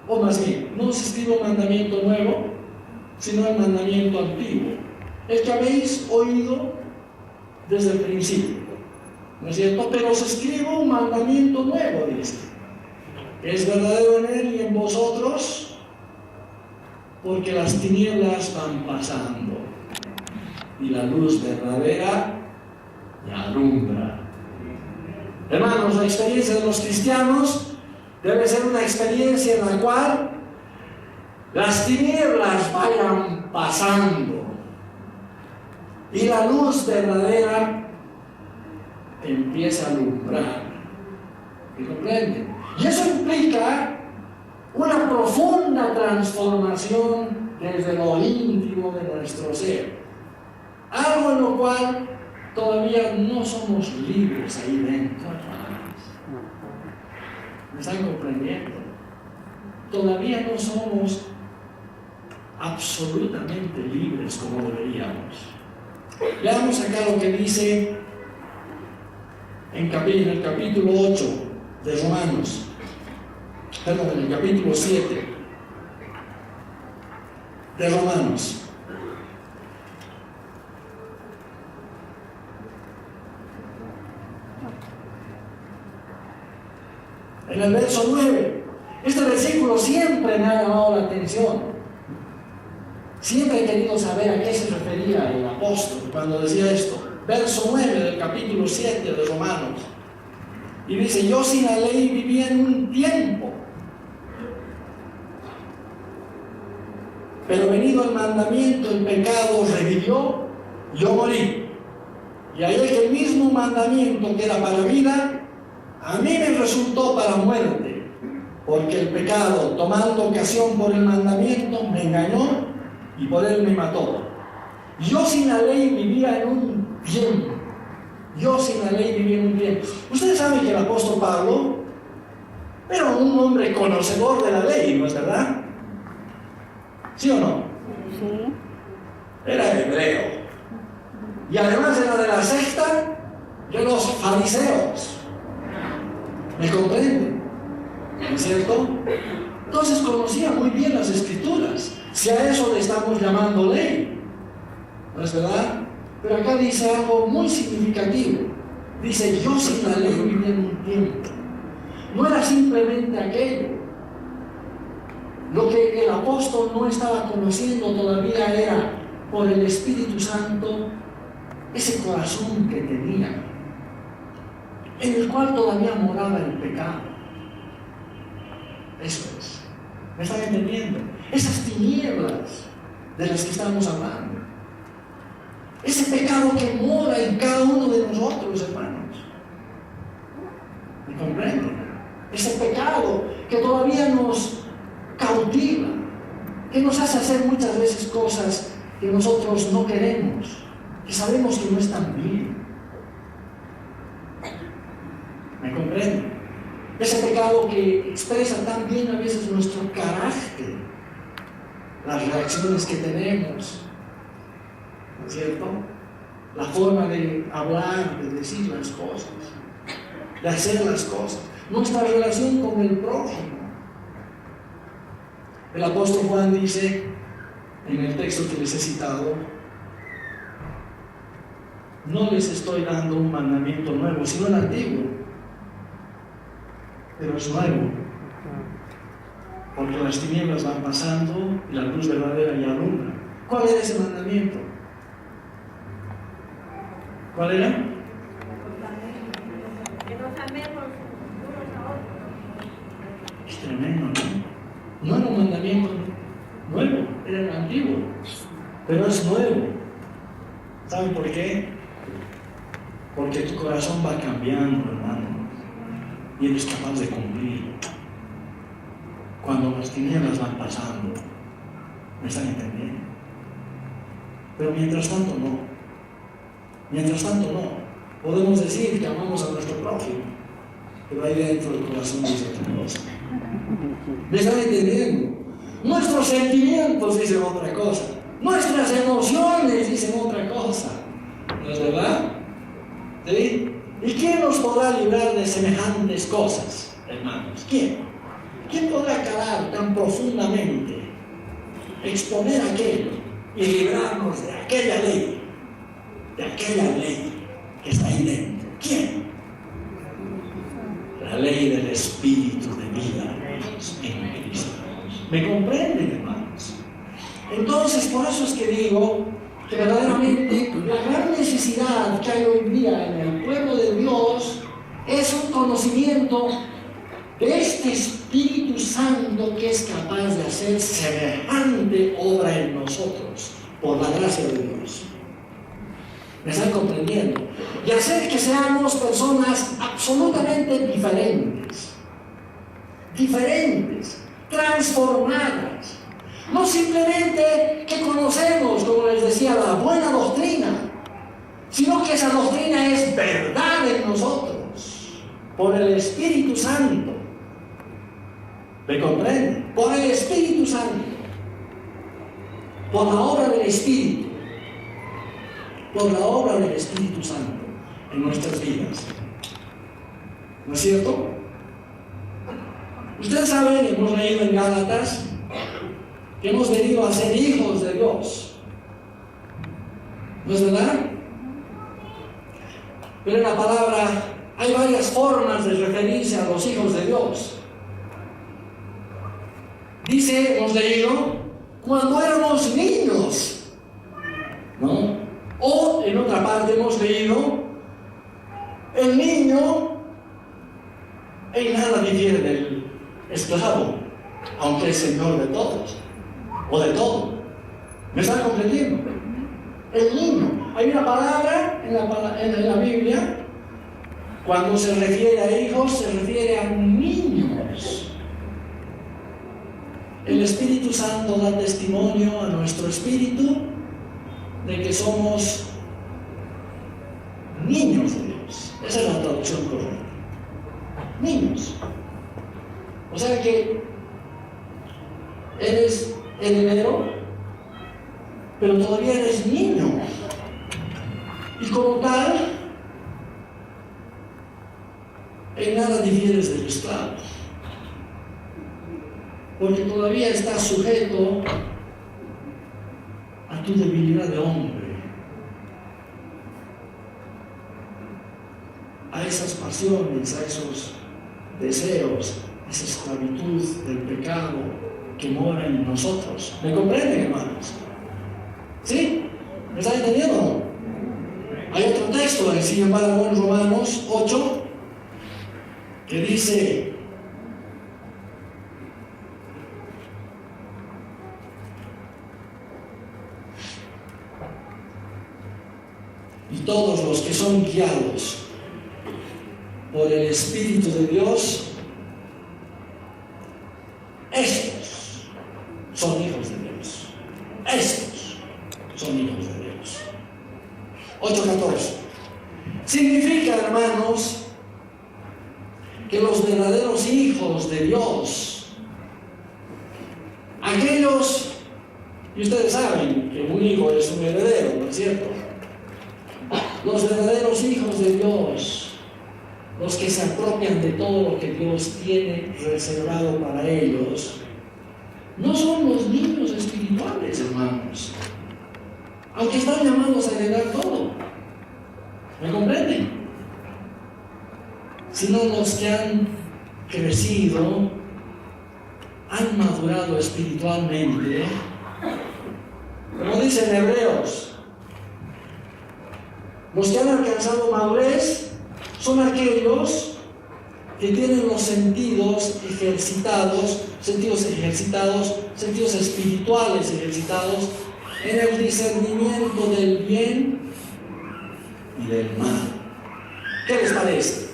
o más bien, no os escribo un mandamiento nuevo, sino el mandamiento antiguo, el que habéis oído desde el principio, ¿no es cierto? Pero os escribo un mandamiento nuevo, dice, que es verdadero en él y en vosotros, porque las tinieblas van pasando y la luz verdadera ya alumbra. Hermanos, la experiencia de los cristianos debe ser una experiencia en la cual las tinieblas vayan pasando y la luz verdadera empieza a alumbrar. ¿Me comprenden? Y eso implica una profunda transformación desde lo íntimo de nuestro ser. Algo en lo cual todavía no somos libres ahí dentro. ¿Me están comprendiendo? Todavía no somos absolutamente libres como deberíamos. Veamos acá lo que dice en el capítulo 8 de Romanos, perdón, en el capítulo 7 de Romanos. En el verso 9, este versículo siempre me ha llamado la atención. Siempre he querido saber a qué se refería el apóstol cuando decía esto. Verso 9 del capítulo 7 de Romanos. Y dice, yo sin la ley vivía en un tiempo, pero venido el mandamiento, el pecado revivió, yo morí. Y ahí que el mismo mandamiento que era para vida, a mí me resultó para muerte, porque el pecado, tomando ocasión por el mandamiento, me engañó y por él me mató. Yo sin la ley vivía en un tiempo. Ustedes saben que el apóstol Pablo era un hombre conocedor de la ley, ¿no es verdad? ¿Sí o no? Sí. Era hebreo. Y además era de la secta de los fariseos. ¿Me comprenden? ¿No es cierto? Entonces conocía muy bien las escrituras. Si a eso le estamos llamando ley, ¿no es verdad? Pero acá dice algo muy significativo. Dice, yo sin la ley vivía en un tiempo. No era simplemente aquello. Lo que el apóstol no estaba conociendo todavía era, por el Espíritu Santo, ese corazón que tenía, en el cual todavía moraba el pecado. Eso es. ¿Me están entendiendo? Esas tinieblas de las que estamos hablando. Ese pecado que mora en cada uno de nosotros, hermanos. ¿Me comprenden? Ese pecado que todavía nos cautiva, que nos hace hacer muchas veces cosas que nosotros no queremos, que sabemos que no están bien. ¿Me comprenden? Ese pecado que expresa tan bien a veces nuestro carácter, las reacciones que tenemos, ¿no es cierto? La forma de hablar, de decir las cosas, de hacer las cosas, nuestra relación con el prójimo. El apóstol Juan dice, en el texto que les he citado, no les estoy dando un mandamiento nuevo, sino el antiguo, pero es nuevo, porque las tinieblas van pasando y la luz verdadera ya alumbra. ¿Cuál era ese mandamiento? ¿Cuál era? Que nos amemos unos a otros. Es tremendo, ¿no? No era un mandamiento nuevo, era el antiguo, pero es nuevo. ¿Saben por qué? Porque tu corazón va cambiando, hermano, y eres capaz de cumplirlo. Cuando las tinieblas van pasando, ¿me están entendiendo? Pero mientras tanto no. Mientras tanto no. Podemos decir que amamos a nuestro prójimo, pero ahí dentro del corazón dice otra cosa. ¿Me están entendiendo? Nuestros sentimientos dicen otra cosa. Nuestras emociones dicen otra cosa. ¿No es verdad? ¿Sí? ¿Y quién nos podrá librar de semejantes cosas, hermanos? ¿Quién? ¿Quién podrá calar tan profundamente, exponer aquello y librarnos de aquella ley? De aquella ley. que está ahí dentro. ¿Quién? La ley del Espíritu de vida en Cristo. ¿Me comprenden, hermanos? Entonces, por eso es que digo que verdaderamente la gran necesidad que hay hoy día en el pueblo de Dios es un conocimiento de este Espíritu Santo que es capaz de hacer semejante obra en nosotros por la gracia de Dios. ¿Me están comprendiendo? Y hacer que seamos personas absolutamente diferentes, transformadas. No simplemente que conocemos, como les decía, la buena doctrina, sino que esa doctrina es verdad en nosotros, por el Espíritu Santo. ¿Me comprenden? Por el Espíritu Santo, por la obra del Espíritu, por la obra del Espíritu Santo en nuestras vidas. ¿No es cierto? Ustedes saben, hemos leído en Gálatas, que hemos venido a ser hijos de Dios. ¿No es verdad? Pero en la palabra hay varias formas de referirse a los hijos de Dios. Dice, hemos leído, cuando éramos niños, ¿no? O en otra parte hemos leído, el niño en nada difiere del esclavo, aunque es señor de todos, o de todo. ¿Me están comprendiendo? El niño. Hay una palabra en la Biblia, cuando se refiere a hijos, se refiere a niños. El Espíritu Santo da testimonio a nuestro espíritu de que somos niños de Dios. Esa es la traducción correcta. Niños. O sea que eres heredero, pero todavía eres niño. Y como tal, en nada difieres del esclavo. Porque todavía estás sujeto a tu debilidad de hombre, a esas pasiones, a esos deseos, a esa esclavitud del pecado que mora en nosotros. ¿Me comprenden, hermanos? ¿Sí? ¿Me están entendiendo? Hay otro texto, sin embargo, en Romanos 8, que dice: y todos los que son guiados por el Espíritu de Dios, estos son hijos de Dios. Estos son hijos de Dios. 8:14. Significa, hermanos, que los verdaderos hijos de Dios, aquellos, y ustedes saben que un hijo es un heredero, ¿no es cierto? Los verdaderos hijos de Dios, los que se apropian de todo lo que Dios tiene reservado para ellos, no son los niños espirituales, hermanos, aunque están llamados a heredar todo. ¿Me comprenden? Sino los que han crecido, han madurado espiritualmente, como dicen Hebreos. Los que han alcanzado madurez son aquellos que tienen los sentidos espirituales ejercitados en el discernimiento del bien y del mal. ¿Qué les parece?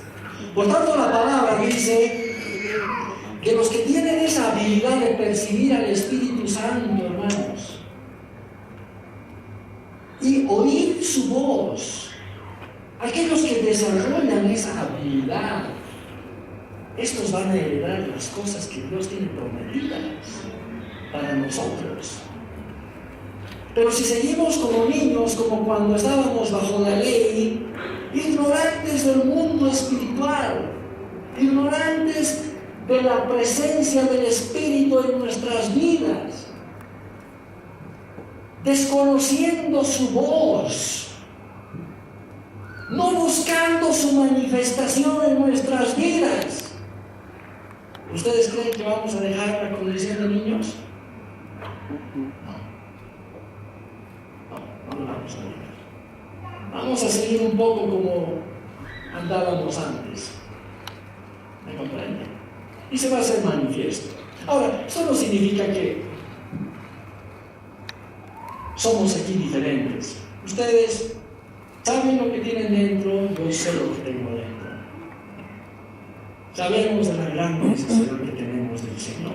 Por tanto, la palabra dice que los que tienen esa habilidad de percibir al Espíritu Santo, hermanos, y oír su voz, aquellos que desarrollan esa habilidad, estos van a heredar las cosas que Dios tiene prometidas para nosotros. Pero si seguimos como niños, como cuando estábamos bajo la ley, ignorantes del mundo espiritual, ignorantes de la presencia del Espíritu en nuestras vidas, desconociendo su voz, no buscando su manifestación en nuestras vidas. ¿Ustedes creen que vamos a dejar la condición de niños? No lo vamos a dejar. Vamos a seguir un poco como andábamos antes. ¿Me comprenden? Y se va a hacer manifiesto. Ahora, esto no significa que somos aquí diferentes. Ustedes saben lo que tienen dentro, yo sé lo que tengo dentro. Sabemos de la gran necesidad que tenemos del Señor.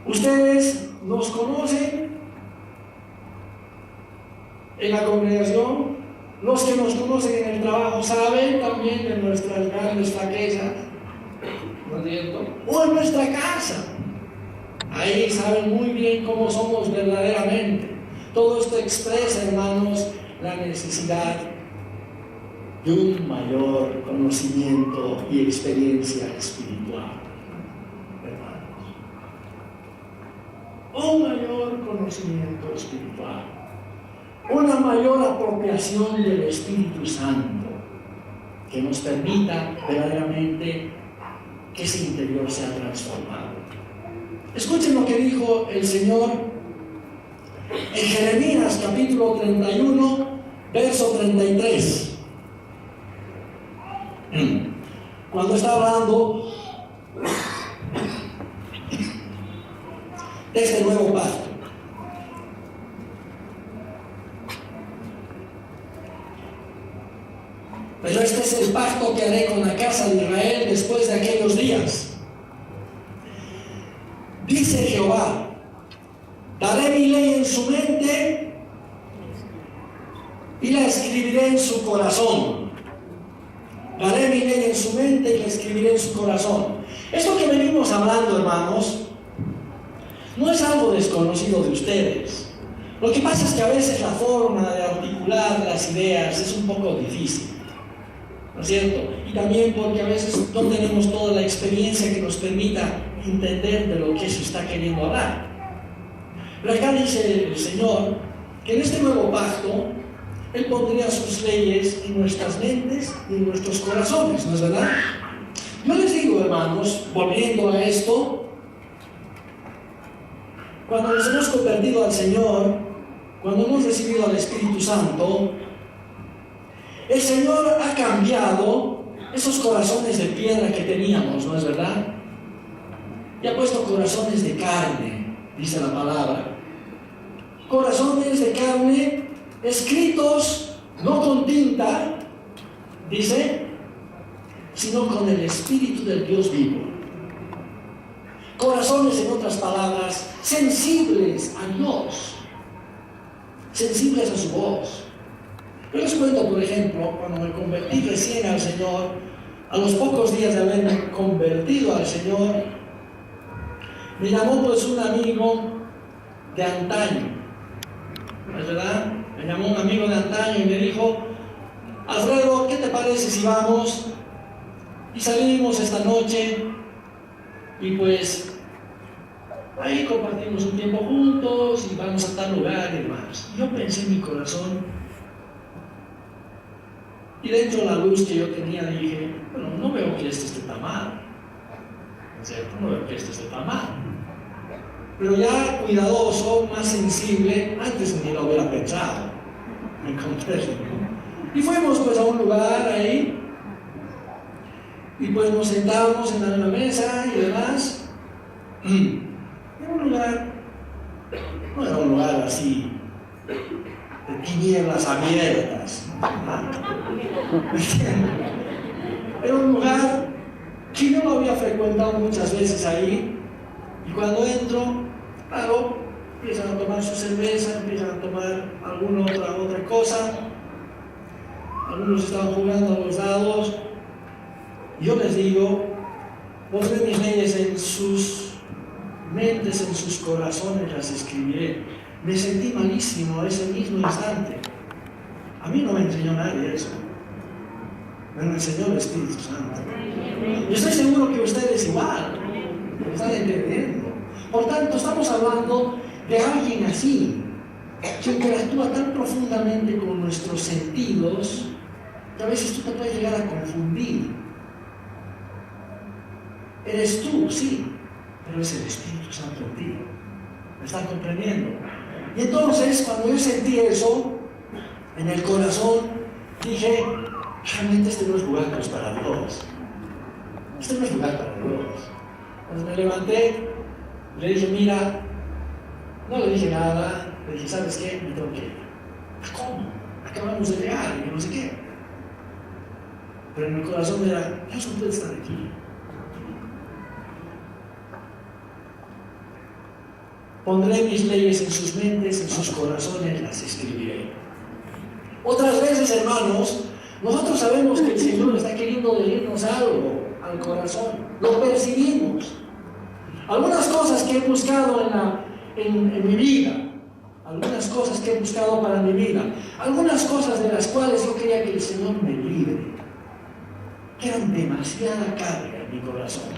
Ustedes nos conocen en la congregación, los que nos conocen en el trabajo saben también de nuestras grandes flaquezas, ¿no es cierto? O en nuestra casa. Ahí saben muy bien cómo somos verdaderamente. Todo esto expresa, hermanos, la necesidad de un mayor conocimiento y experiencia espiritual, hermanos. Un mayor conocimiento espiritual. Una mayor apropiación del Espíritu Santo que nos permita verdaderamente que ese interior sea transformado. Escuchen lo que dijo el Señor en Jeremías capítulo 31, verso 33. Cuando está hablando de este nuevo pacto. Pero este es el pacto que haré con la casa de Israel después de aquellos días. Dice Jehová, daré mi ley en su mente y la escribiré en su corazón. Daré mi ley en su mente y la escribiré en su corazón. Esto que venimos hablando, hermanos, no es algo desconocido de ustedes. Lo que pasa es que a veces la forma de articular las ideas es un poco difícil, ¿no es cierto? Y también porque a veces no tenemos toda la experiencia que nos permita entender de lo que se está queriendo hablar. Pero acá dice el Señor que en este nuevo pacto Él pondría sus leyes en nuestras mentes y en nuestros corazones, ¿no es verdad? Yo les digo, hermanos, volviendo a esto, cuando nos hemos convertido al Señor, cuando hemos recibido al Espíritu Santo, el Señor ha cambiado esos corazones de piedra que teníamos, ¿no es verdad? Y ha puesto corazones de carne, dice la palabra. Corazones de carne escritos no con tinta, dice, sino con el Espíritu del Dios vivo. Corazones, en otras palabras, sensibles a Dios, sensibles a su voz. Yo les cuento, por ejemplo, cuando me convertí recién al Señor, a los pocos días de haberme convertido al Señor, me llamó pues un amigo de antaño, ¿no es verdad? Me llamó un amigo de antaño y me dijo, Alfredo, ¿qué te parece si vamos? Y salimos esta noche y pues ahí compartimos un tiempo juntos y vamos a tal lugar y demás. Yo pensé en mi corazón y dentro de la luz que yo tenía dije, bueno, no veo que esto esté tan mal, ¿no es cierto? No veo que esto esté tan mal. Pero ya cuidadoso, más sensible, antes ni lo hubiera pensado, me encontré, ¿no? Y fuimos pues a un lugar ahí y pues nos sentamos en la mesa y demás. Era un lugar, no era un lugar así de tinieblas abiertas, era un lugar que yo lo había frecuentado muchas veces ahí. Y cuando entro, claro, empiezan a tomar su cerveza, empiezan a tomar alguna otra cosa. Algunos estaban jugando a los dados. Y yo les digo, pondré mis leyes en sus mentes, en sus corazones, las escribiré. Me sentí malísimo ese mismo instante. A mí no me enseñó nadie eso. Me lo enseñó el Espíritu Santo. Yo estoy seguro que ustedes igual. ¿Me están entendiendo? Por tanto, estamos hablando de alguien así, que interactúa tan profundamente con nuestros sentidos que a veces tú te puedes llegar a confundir. Eres tú, sí, pero es el Espíritu Santo en ti. ¿Me están comprendiendo? Y entonces, cuando yo sentí eso en el corazón, dije, realmente este no es lugar para Dios. Este no es lugar para Dios. Cuando me levanté, le dije, mira, no le dije nada, le dije, ¿sabes qué? Me tengo que ir. ¿Cómo? Acabamos de llegar y no sé qué. Pero en el corazón era, Dios no puede estar aquí. Pondré mis leyes en sus mentes, en sus corazones las escribiré. Otras veces, hermanos, nosotros sabemos que el Señor está queriendo decirnos algo al corazón. Lo percibimos. Algunas cosas que he buscado en mi vida, algunas cosas que he buscado para mi vida, algunas cosas de las cuales yo quería que el Señor me libre, que eran demasiada carga en mi corazón.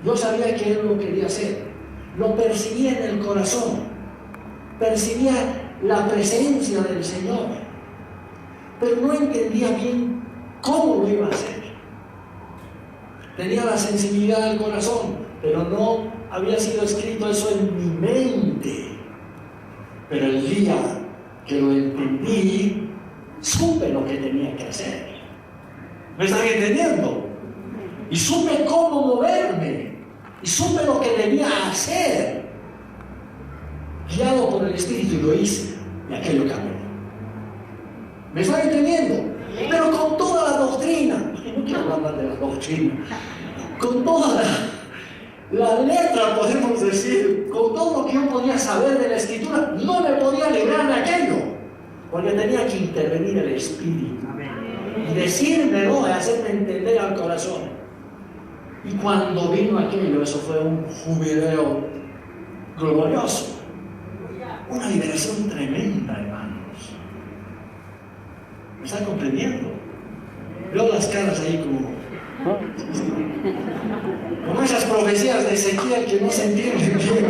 Yo sabía que Él lo quería hacer. Lo percibía en el corazón, percibía la presencia del Señor, pero no entendía bien cómo lo iba a hacer. Tenía la sensibilidad del corazón, pero no había sido escrito eso en mi mente. Pero el día que lo entendí, supe lo que tenía que hacer. ¿Me están entendiendo? Y supe cómo moverme. Y supe lo que debía hacer, guiado por el Espíritu, y lo hice, y aquello cambió. ¿Me están entendiendo? Pero con toda la doctrina, no quiero hablar de la doctrina, con toda la letra, podemos decir, con todo lo que yo podía saber de la Escritura, no me podía librar de aquello, porque tenía que intervenir el Espíritu, y decírmelo, y hacerme entender al corazón. Y cuando vino aquello, eso fue un jubileo glorioso. Una liberación tremenda, hermanos. ¿Me están comprendiendo? Veo las caras ahí como esas profecías de Ezequiel que no se entienden bien.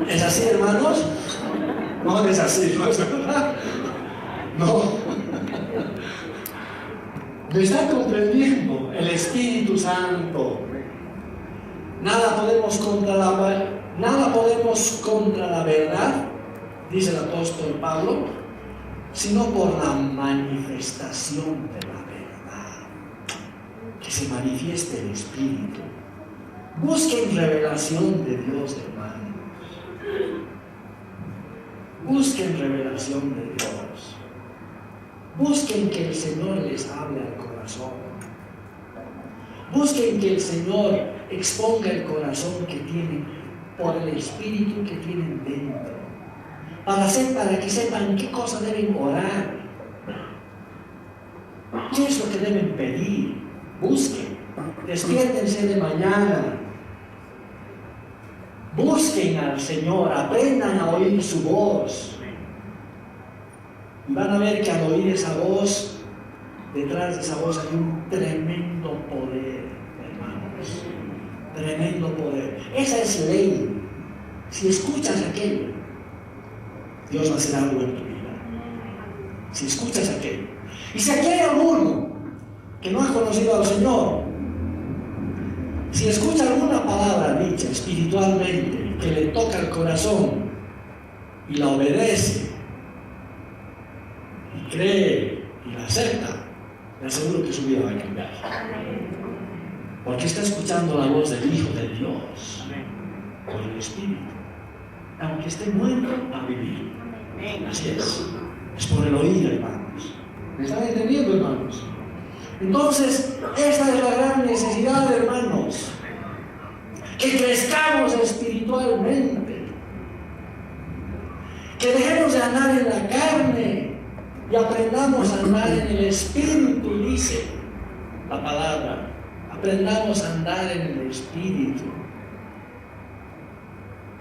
¿Es así, hermanos? No es así, ¿no es verdad? No. ¿Me están comprendiendo? El Espíritu Santo. Nada podemos contra la verdad, dice el apóstol Pablo, sino por la manifestación de la verdad. Que se manifieste el Espíritu. Busquen revelación de Dios, hermanos. Busquen revelación de Dios. Busquen que el Señor les hable al corazón. Busquen que el Señor exponga el corazón que tienen por el Espíritu que tienen dentro. Para que sepan qué cosa deben orar. ¿Qué es lo que deben pedir? Busquen. Despiértense de mañana. Busquen al Señor. Aprendan a oír su voz. Y van a ver que al oír esa voz, detrás de esa voz hay un tremendo poder, hermanos. Tremendo poder. Esa es ley. Si escuchas aquello, Dios va a hacer algo en tu vida. Si escuchas aquello. Y si aquí hay alguno que no ha conocido al Señor, si escucha alguna palabra dicha espiritualmente que le toca el corazón y la obedece, cree y la acepta, le aseguro que su vida va a cambiar. Porque está escuchando la voz del Hijo de Dios por el Espíritu. Aunque esté muerto, a vivir. Así es por el oír, hermanos. ¿Me están entendiendo, hermanos? Entonces, esta es la gran necesidad, hermanos. Que crezcamos espiritualmente. Que dejemos de andar en la carne y aprendamos a andar en el Espíritu, dice la palabra. Aprendamos a andar en el Espíritu.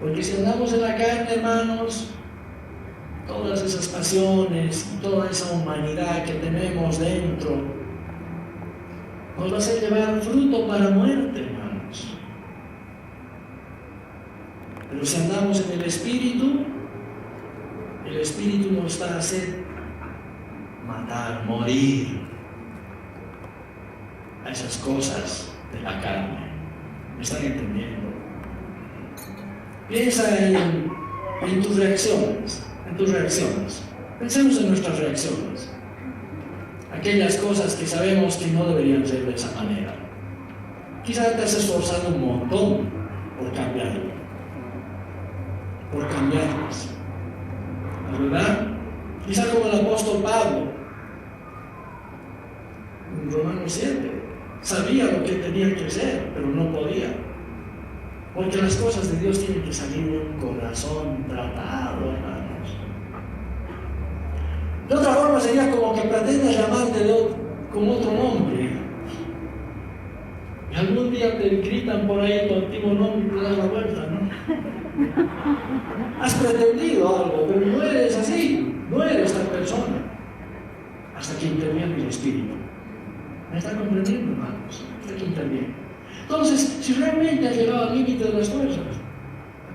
Porque si andamos en la carne, hermanos, todas esas pasiones y toda esa humanidad que tenemos dentro nos va a llevar fruto para muerte, hermanos. Pero si andamos en el Espíritu nos va a hacer matar, morir a esas cosas de la carne. ¿Me están entendiendo? Piensa en tus reacciones, Pensemos en nuestras reacciones. Aquellas cosas que sabemos que no deberían ser de esa manera. Quizás te has esforzado un montón por cambiarlas. ¿La verdad? Quizás como el apóstol Pablo, en Romanos 7, sabía lo que tenía que hacer, pero no podía. Porque las cosas de Dios tienen que salir de un corazón tratado, hermanos. De otra forma sería como que pretendas llamarte con otro nombre. Y algún día te gritan por ahí tu antiguo nombre y te das la vuelta, ¿no? Has pretendido algo, pero no eres así, no eres tal persona. Hasta que interviene el Espíritu. ¿Me están comprendiendo, hermanos? Hasta que interviene. Entonces, si realmente has llegado al límite de las fuerzas,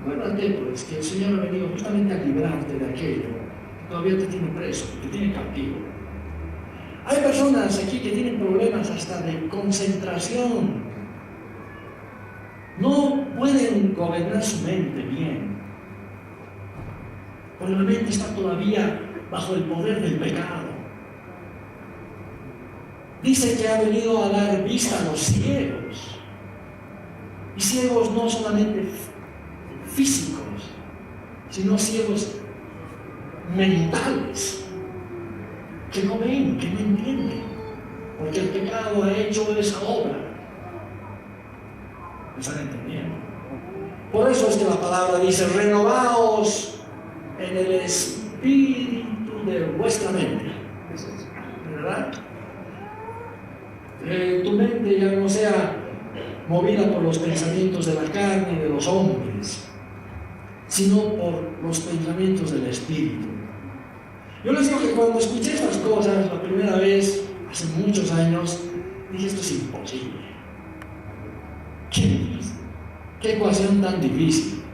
acuérdate pues que el Señor ha venido justamente a librarte de aquello que todavía te tiene preso, te tiene cautivo. Hay personas aquí que tienen problemas hasta de concentración. No pueden gobernar su mente bien. Porque la mente está todavía bajo el poder del pecado. Dice que ha venido a dar vista a los ciegos. Y ciegos no solamente físicos, sino ciegos mentales, que no ven, que no entienden, porque el pecado ha hecho esa obra. ¿Me están entendiendo? Por eso es que la palabra dice: renovaos en el espíritu de vuestra mente. ¿Verdad? Tu mente ya no sea movida por los pensamientos de la carne y de los hombres, sino por los pensamientos del Espíritu. Yo les digo que cuando escuché estas cosas la primera vez, hace muchos años, dije: esto es imposible. ¿Qué ecuación tan difícil?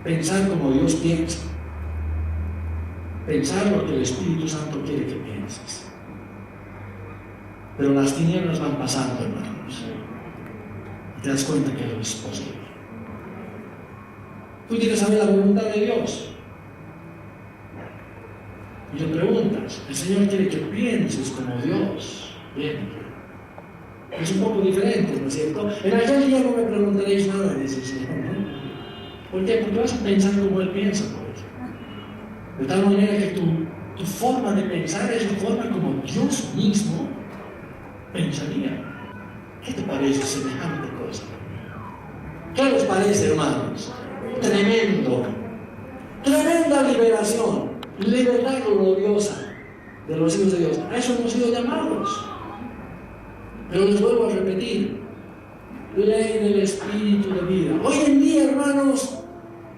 Pensar como Dios piensa. Pensar lo que el Espíritu Santo quiere que pienses. Pero las tinieblas van pasando, hermanos. Y te das cuenta que eso es posible. Tú quieres saber la voluntad de Dios. Y le preguntas: el Señor quiere que pienses como Dios. Bien. Es un poco diferente, ¿no es cierto? En aquel día no me preguntaréis nada, dice el Señor, ¿no? ¿Por qué? Porque vas a pensar como Él piensa, pues. De tal manera que tu forma de pensar es la forma como Dios mismo pensaría. ¿Qué te parece semejante cosa? ¿Qué les parece, hermanos? Tremendo. Tremenda liberación. Libertad gloriosa de los hijos de Dios. A eso hemos sido llamados. Pero les vuelvo a repetir: ley del Espíritu de vida. Hoy en día, hermanos,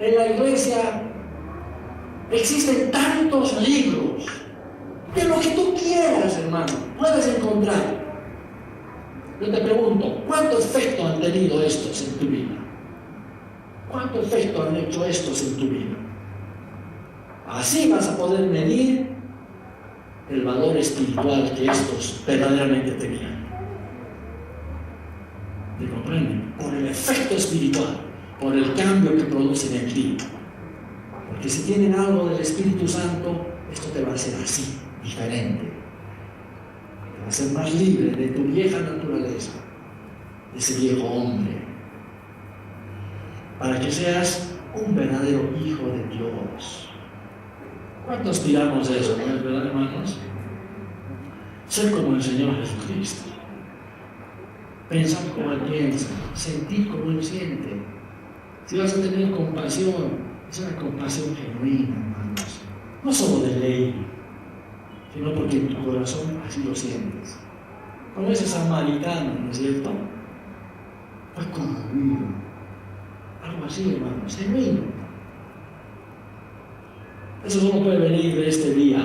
en la iglesia existen tantos libros de lo que tú quieras, hermano, puedes encontrar. Yo te pregunto: ¿cuánto efecto han tenido estos en tu vida? ¿Cuánto efecto han hecho estos en tu vida? Así vas a poder medir el valor espiritual que estos verdaderamente tenían. ¿Me comprenden? Por el efecto espiritual, por el cambio que producen en ti. Porque si tienen algo del Espíritu Santo, esto te va a hacer así, diferente. Te va a hacer más libre de tu vieja naturaleza, de ese viejo hombre, para que seas un verdadero hijo de Dios. ¿Cuánto aspiramos a eso, no es verdad, hermanos? Ser como el Señor Jesucristo. Pensar como Él piensa, sentir como Él siente. Si vas a tener compasión, es una compasión genuina, hermanos. No solo de ley, sino porque en tu corazón así lo sientes. Como ese samaritano, ¿no es cierto? Fue conmovido. Algo así, hermanos, genuino. Eso solo puede venir de este día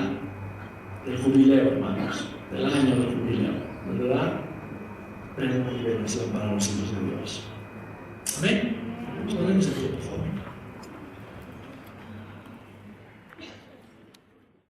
del jubileo, hermanos, del año del jubileo, ¿verdad? Pero una liberación para los hijos de Dios. Amén. Nos ponemos aquí, por favor.